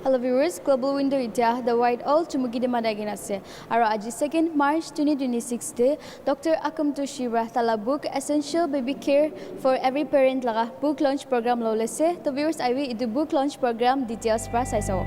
Hello viewers, Global Window Ita, the White All Chumou Madagin ase. Aro aji 2nd March 2026 day, Dr. Akumtoshi tala book Essential Baby Care for Every Parent laga book launch program lo lese. To viewers, I will the book launch program details pra saisaw.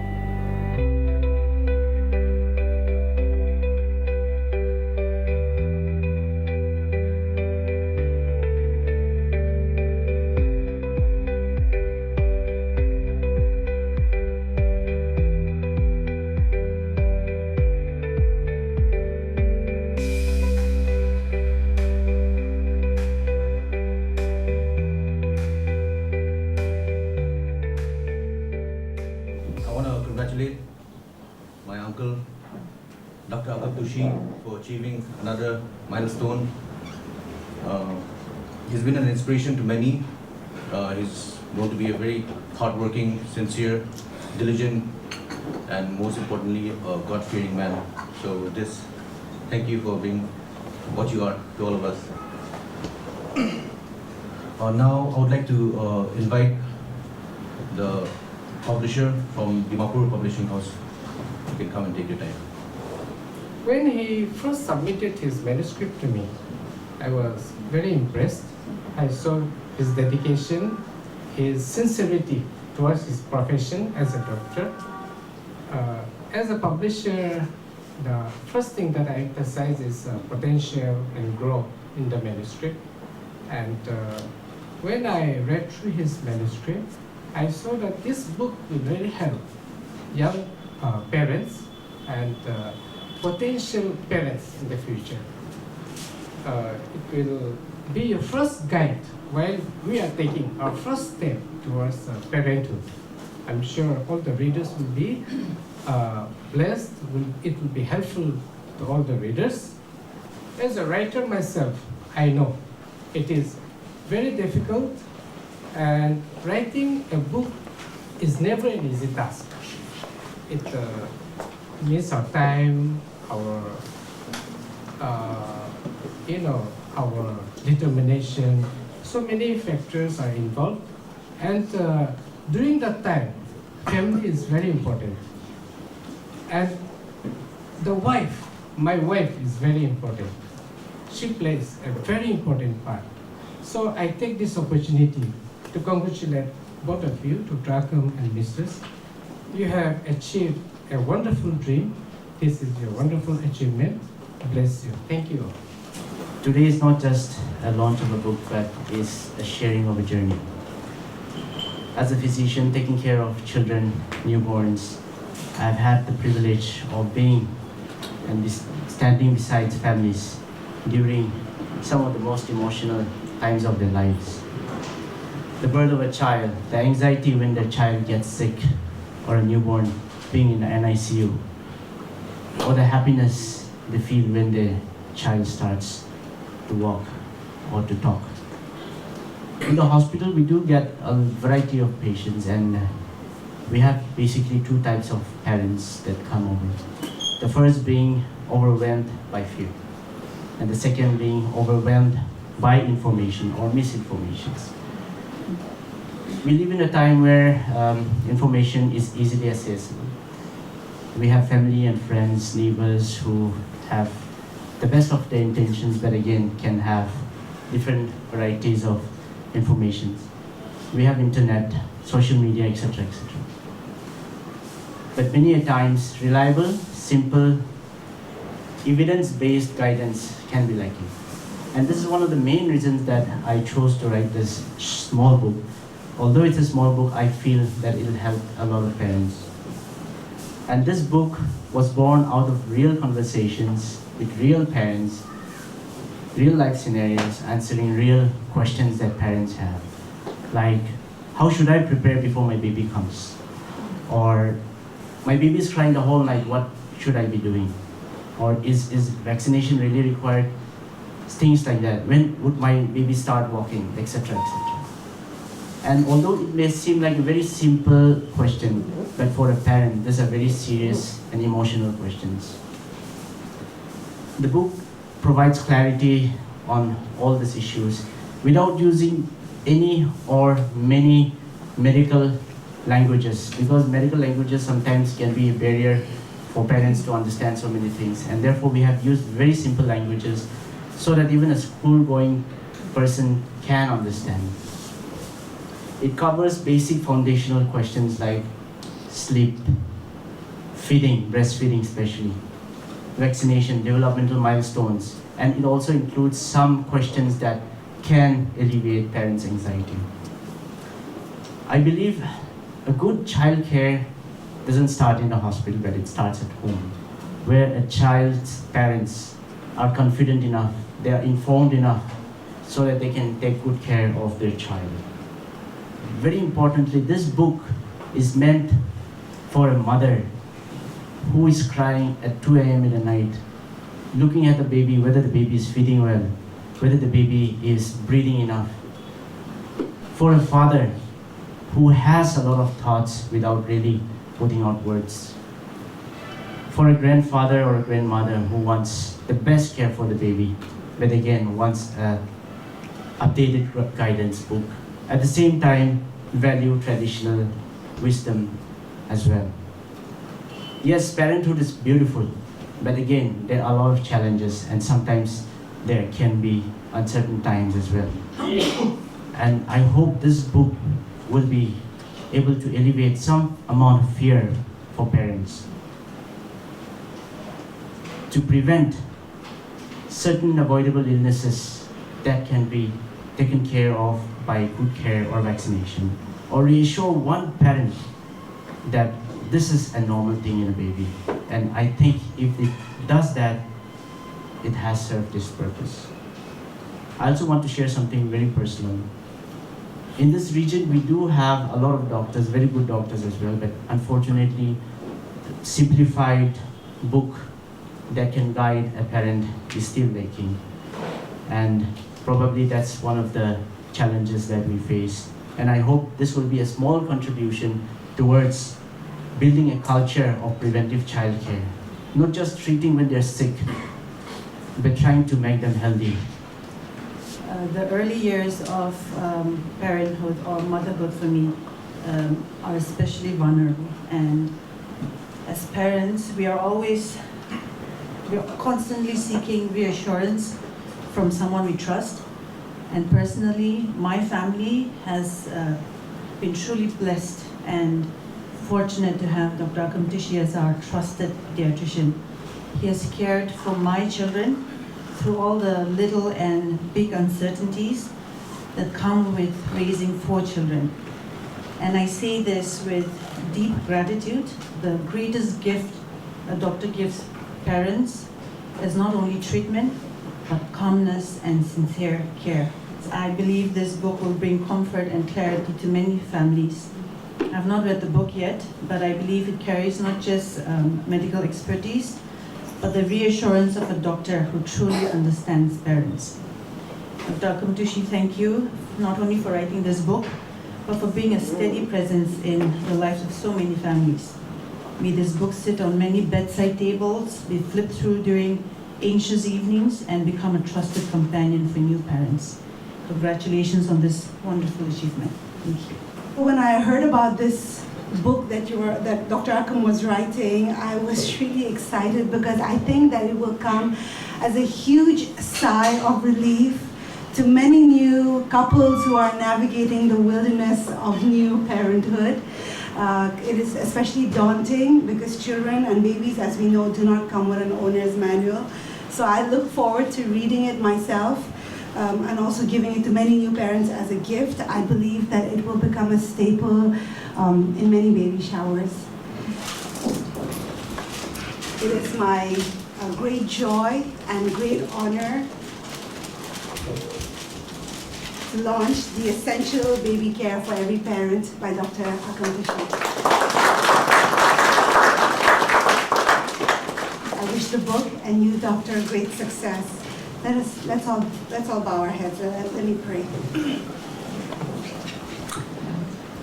Congratulate my uncle, Dr. Akumtoshi, for achieving another milestone. He's been an inspiration to many. He's going to be a very hardworking, sincere, diligent, and most importantly, a God-fearing man. So with this, thank you for being what you are to all of us. Now, I would like to invite the publisher from Dimapur Publishing House. You can come and take your time. When he first submitted his manuscript to me, I was very impressed. I saw his dedication, his sincerity towards his profession as a doctor. As a publisher, the first thing that I emphasize is potential and growth in the manuscript. And when I read through his manuscript, I saw that this book will really help young parents and potential parents in the future. It will be a first guide while we are taking our first step towards parenthood. I'm sure all the readers will be blessed. It will be helpful to all the readers. As a writer myself, I know it is very difficult, and writing a book is never an easy task. It needs our time, our our determination. So many factors are involved, and during that time, family is very important. And the wife, my wife, is very important. She plays a very important part. So I take this opportunity to congratulate both of you, to Drakum and Mistress. You have achieved a wonderful dream. This is your wonderful achievement. Bless you. Thank you. Today is not just a launch of a book, but is a sharing of a journey. As a physician taking care of children, newborns, I've had the privilege of being and standing beside families during some of the most emotional times of their lives. The birth of a child, the anxiety when the child gets sick, or a newborn being in the NICU, or the happiness they feel when the child starts to walk or to talk. In the hospital, we do get a variety of patients, and we have basically two types of parents that come over. The first being overwhelmed by fear, and the second being overwhelmed by information or misinformations. We live in a time where information is easily accessible. We have family and friends, neighbors who have the best of their intentions, but again can have different varieties of information. We have internet, social media, etc., etc. But many a times, reliable, simple, evidence-based guidance can be lacking. And this is one of the main reasons that I chose to write this small book. Although it's a small book, I feel that it will help a lot of parents. And this book was born out of real conversations with real parents, real life scenarios, answering real questions that parents have. Like, how should I prepare before my baby comes? Or, my baby is crying the whole night, what should I be doing? Or is vaccination really required? Things like that. When would my baby start walking, etc., etc. And although it may seem like a very simple question, but for a parent, these are very serious and emotional questions. The book provides clarity on all these issues without using any or many medical languages, because medical languages sometimes can be a barrier for parents to understand so many things, and therefore we have used very simple languages so that even a school-going person can understand. It covers basic foundational questions like sleep, feeding, breastfeeding especially, vaccination, developmental milestones, and it also includes some questions that can alleviate parents' anxiety. I believe a good child care doesn't start in a hospital, but it starts at home, where a child's parents are confident enough, they are informed enough, so that they can take good care of their child. Very importantly, this book is meant for a mother who is crying at 2 a.m. in the night, looking at the baby, whether the baby is feeding well, whether the baby is breathing enough. For a father who has a lot of thoughts without really putting out words. For a grandfather or a grandmother who wants the best care for the baby, but again wants an updated guidance book. At the same time, value traditional wisdom as well. Yes, parenthood is beautiful, but again, there are a lot of challenges, and sometimes there can be uncertain times as well. And I hope this book will be able to alleviate some amount of fear for parents, to prevent certain avoidable illnesses that can be taken care of by good care or vaccination, or reassure one parent that this is a normal thing in a baby. And I think if it does that, it has served its purpose. I also want to share something very personal. In this region, we do have a lot of doctors, very good doctors as well, but unfortunately, simplified book that can guide a parent is still lacking. And probably that's one of the challenges that we face. And I hope this will be a small contribution towards building a culture of preventive childcare. Not just treating when they're sick, but trying to make them healthy. The early years of parenthood or motherhood for me are especially vulnerable. And as parents, we are constantly seeking reassurance from someone we trust. And personally, my family has been truly blessed and fortunate to have Dr. Akumtoshi as our trusted pediatrician. He has cared for my children through all the little and big uncertainties that come with raising 4 children. And I say this with deep gratitude. The greatest gift a doctor gives parents is not only treatment, but calmness and sincere care. I believe this book will bring comfort and clarity to many families. I've not read the book yet, but I believe it carries not just medical expertise, but the reassurance of a doctor who truly understands parents. Dr. Akumtoshi, thank you not only for writing this book, but for being a steady presence in the lives of so many families. May this book sit on many bedside tables, be flipped through during anxious evenings, and become a trusted companion for new parents. Congratulations on this wonderful achievement. Thank you. When I heard about this book that Dr. Akum was writing, I was really excited because I think that it will come as a huge sigh of relief to many new couples who are navigating the wilderness of new parenthood. It is especially daunting because children and babies, as we know, do not come with an owner's manual. So I look forward to reading it myself and also giving it to many new parents as a gift. I believe that it will become a staple in many baby showers. It is my great joy and great honor to launch The Essential Baby Care for Every Parent by Dr. Akumtoshi. I wish the book and you, Doctor, great success. Let's all bow our heads. Let me pray.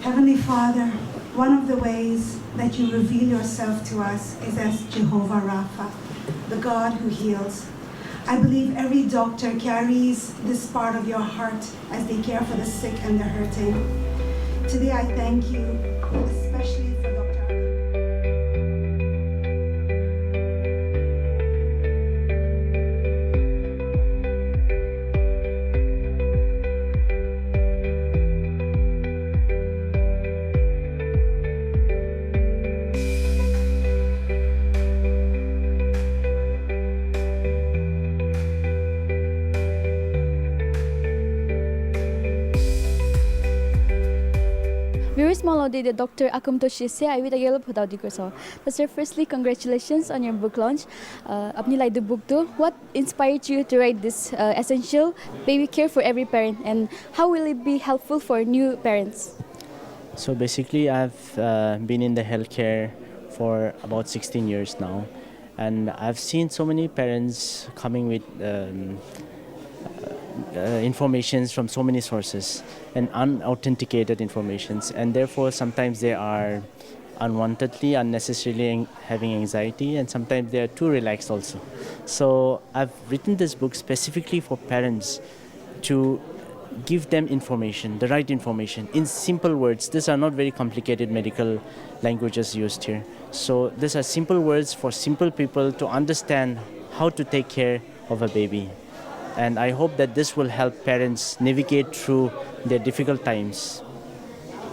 Heavenly Father, one of the ways that you reveal yourself to us is as Jehovah Rapha, the God who heals. I believe every doctor carries this part of your heart as they care for the sick and the hurting. today I thank you, especially for Dr. Very small day, the Dr. Akumtoshi say I will yellow put out the so. Sir, firstly, congratulations on your book launch. Apni like the book too. What inspired you to write this essential baby care for every parent, and how will it be helpful for new parents? So basically, I've been in the healthcare for about 16 years now, and I've seen so many parents coming with informations from so many sources and unauthenticated informations, and therefore sometimes they are unwantedly, unnecessarily having anxiety, and sometimes they are too relaxed also. So I've written this book specifically for parents to give them information, the right information, in simple words. These are not very complicated medical languages used here. So these are simple words for simple people to understand how to take care of a baby. And I hope that this will help parents navigate through their difficult times.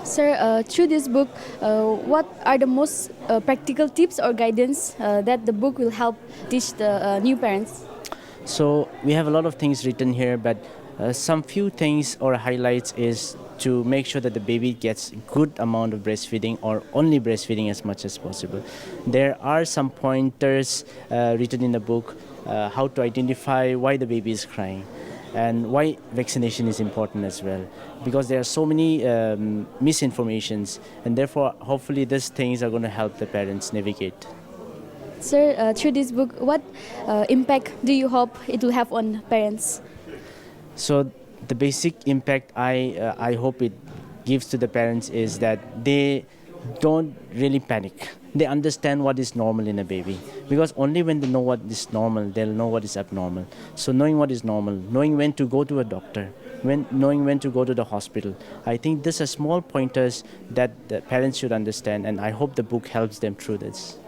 Sir, through this book, what are the most practical tips or guidance that the book will help teach the new parents? So we have a lot of things written here, but some few things or highlights is to make sure that the baby gets good amount of breastfeeding or only breastfeeding as much as possible. There are some pointers written in the book how to identify why the baby is crying and why vaccination is important as well, because there are so many misinformations, and therefore hopefully these things are going to help the parents navigate. Sir, through this book, what impact do you hope it will have on parents? So the basic impact I hope it gives to the parents is that they don't really panic. They understand what is normal in a baby, because only when they know what is normal, they'll know what is abnormal. So knowing what is normal, knowing when to go to a doctor, knowing when to go to the hospital, I think these are small pointers that the parents should understand, and I hope the book helps them through this.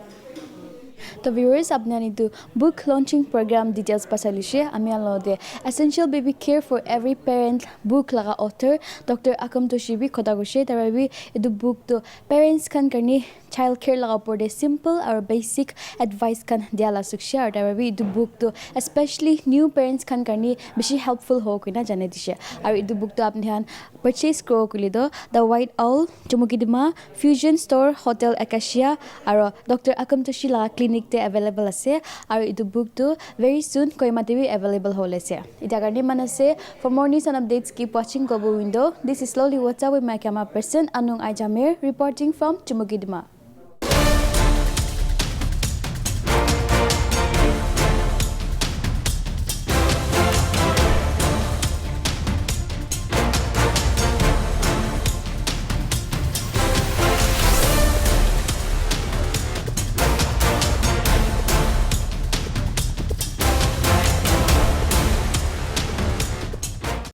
The viewers apnani to book launching program details pasalishe ami alode essential baby care for every parent book laga author Dr. Akumtoshi bi khoda gushe tarabi edu book to parents kan karni child care laga porde simple or basic advice kan diala suksha tarabi edu book to especially new parents kan karni beshi helpful ho kina jane dishe aru edu book to apni han purchase kro kulido the White Owl Chumou Fusion Store Hotel Acacia aru Dr. Akumtoshi laga clinic te available ase aru edu book to very soon Koimate bi available hole ase eta karni manase. For more news and updates, keep watching Global Window. This is Slowly What's Up with my camera person Anung Ajamer reporting from Chumou.